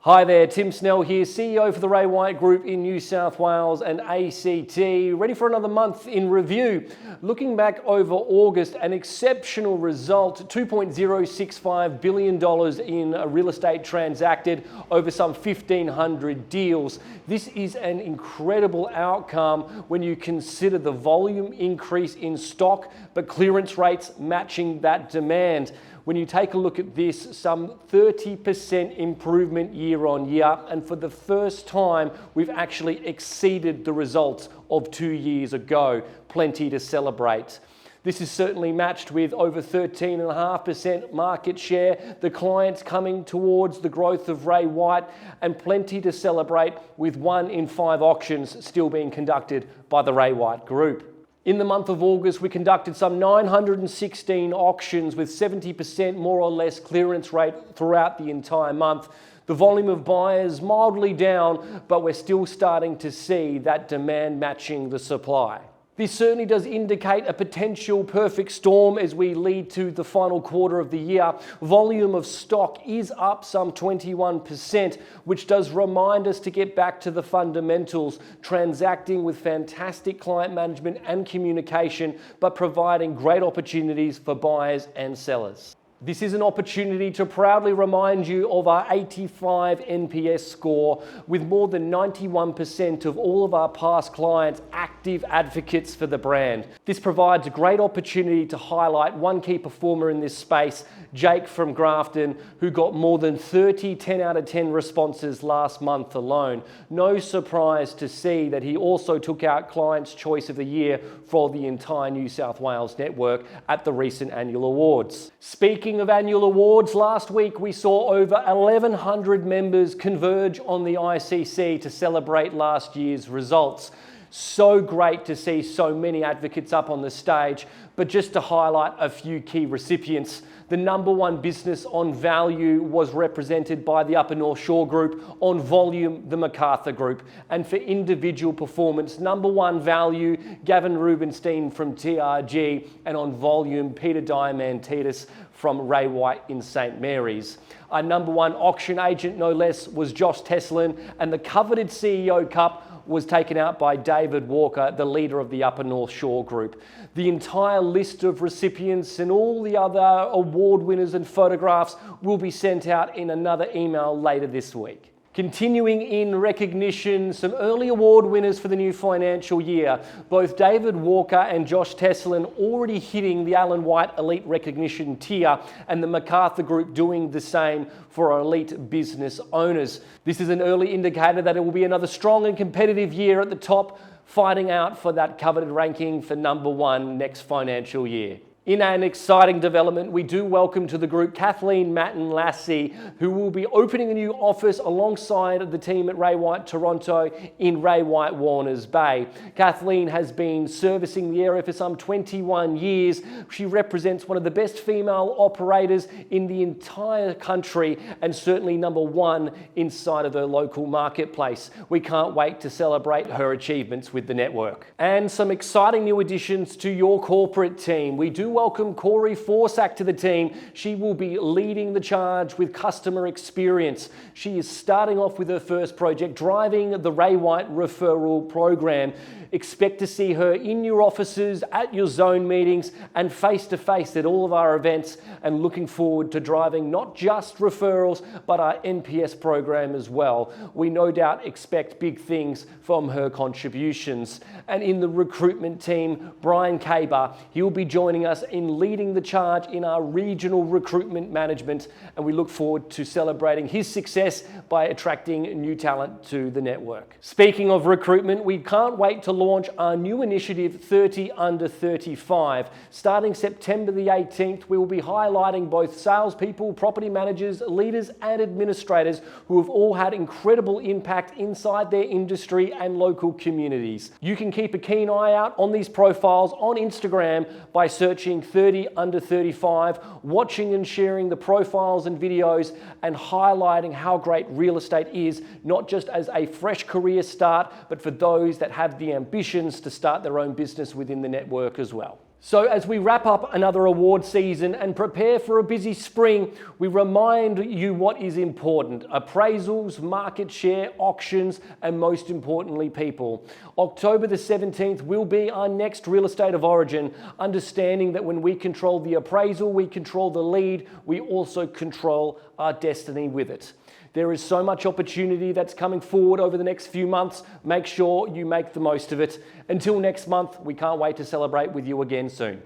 Hi there, Tim Snell here, CEO for the Ray White Group in New South Wales and ACT. Ready for another month in review. Looking back over August, an exceptional result, $2.065 billion in real estate transacted over some 1,500 deals. This is an incredible outcome when you consider the volume increase in stock, but clearance rates matching that demand. When you take a look at this, some 30% improvement year on year, and for the first time, we've actually exceeded the results of 2 years ago. Plenty to celebrate. This is certainly matched with over 13.5% market share, the clients coming towards the growth of Ray White, and plenty to celebrate with 1 in 5 auctions still being conducted by the Ray White Group. In the month of August, we conducted some 916 auctions with 70% more or less clearance rate throughout the entire month. The volume of buyers mildly down, but we're still starting to see that demand matching the supply. This certainly does indicate a potential perfect storm as we lead to the final quarter of the year. Volume of stock is up some 21%, which does remind us to get back to the fundamentals, transacting with fantastic client management and communication, but providing great opportunities for buyers and sellers. This is an opportunity to proudly remind you of our 85 NPS score, with more than 91% of all of our past clients active advocates for the brand. This provides a great opportunity to highlight one key performer in this space, Jake from Grafton, who got more than 30 10 out of 10 responses last month alone. No surprise to see that he also took out Client's Choice of the Year for the entire New South Wales network at the recent annual awards. Speaking of annual awards, last week we saw over 1,100 members converge on the ICC to celebrate last year's results. So great to see so many advocates up on the stage, but just to highlight a few key recipients. The number 1 business on value was represented by the Upper North Shore Group, on volume the MacArthur Group, and for individual performance, number 1 value Gavin Rubenstein from TRG, and on volume Peter Diamantidis from Ray White in St Mary's. Our number 1 auction agent, no less, was Josh Teslin, and the coveted CEO Cup was taken out by David Walker, the leader of the Upper North Shore Group. The entire list of recipients and all the other award winners and photographs will be sent out in another email later this week. Continuing in recognition, some early award winners for the new financial year. Both David Walker and Josh Teslin already hitting the Alan White Elite Recognition tier, and the MacArthur Group doing the same for our elite business owners. This is an early indicator that it will be another strong and competitive year at the top, fighting out for that coveted ranking for number 1 next financial year. In an exciting development, we do welcome to the group Kathleen Matten-Lassie, who will be opening a new office alongside the team at Ray White Toronto in Ray White Warners Bay. Kathleen has been servicing the area for some 21 years. She represents one of the best female operators in the entire country, and certainly number 1 inside of her local marketplace. We can't wait to celebrate her achievements with the network. And some exciting new additions to your corporate team. We do welcome Corey Forsack to the team. She will be leading the charge with customer experience. She is starting off with her first project, driving the Ray White referral program. Expect to see her in your offices, at your zone meetings, and face-to-face at all of our events, and looking forward to driving not just referrals, but our NPS program as well. We no doubt expect big things from her contributions. And in the recruitment team, Brian Caber, he'll be joining us in leading the charge in our regional recruitment management, and we look forward to celebrating his success by attracting new talent to the network. Speaking of recruitment, we can't wait to launch our new initiative 30 Under 35. Starting September the 18th, we will be highlighting both salespeople, property managers, leaders and administrators who have all had incredible impact inside their industry and local communities. You can keep a keen eye out on these profiles on Instagram by searching 30 Under 35, watching and sharing the profiles and videos, and highlighting how great real estate is, not just as a fresh career start, but for those that have the ambitions to start their own business within the network as well. So as we wrap up another award season and prepare for a busy spring, we remind you what is important: appraisals, market share, auctions, and most importantly, people. October the 17th will be our next Real Estate of Origin, understanding that when we control the appraisal, we control the lead, we also control our destiny with it. There is so much opportunity that's coming forward over the next few months. Make sure you make the most of it. Until next month, we can't wait to celebrate with you again soon.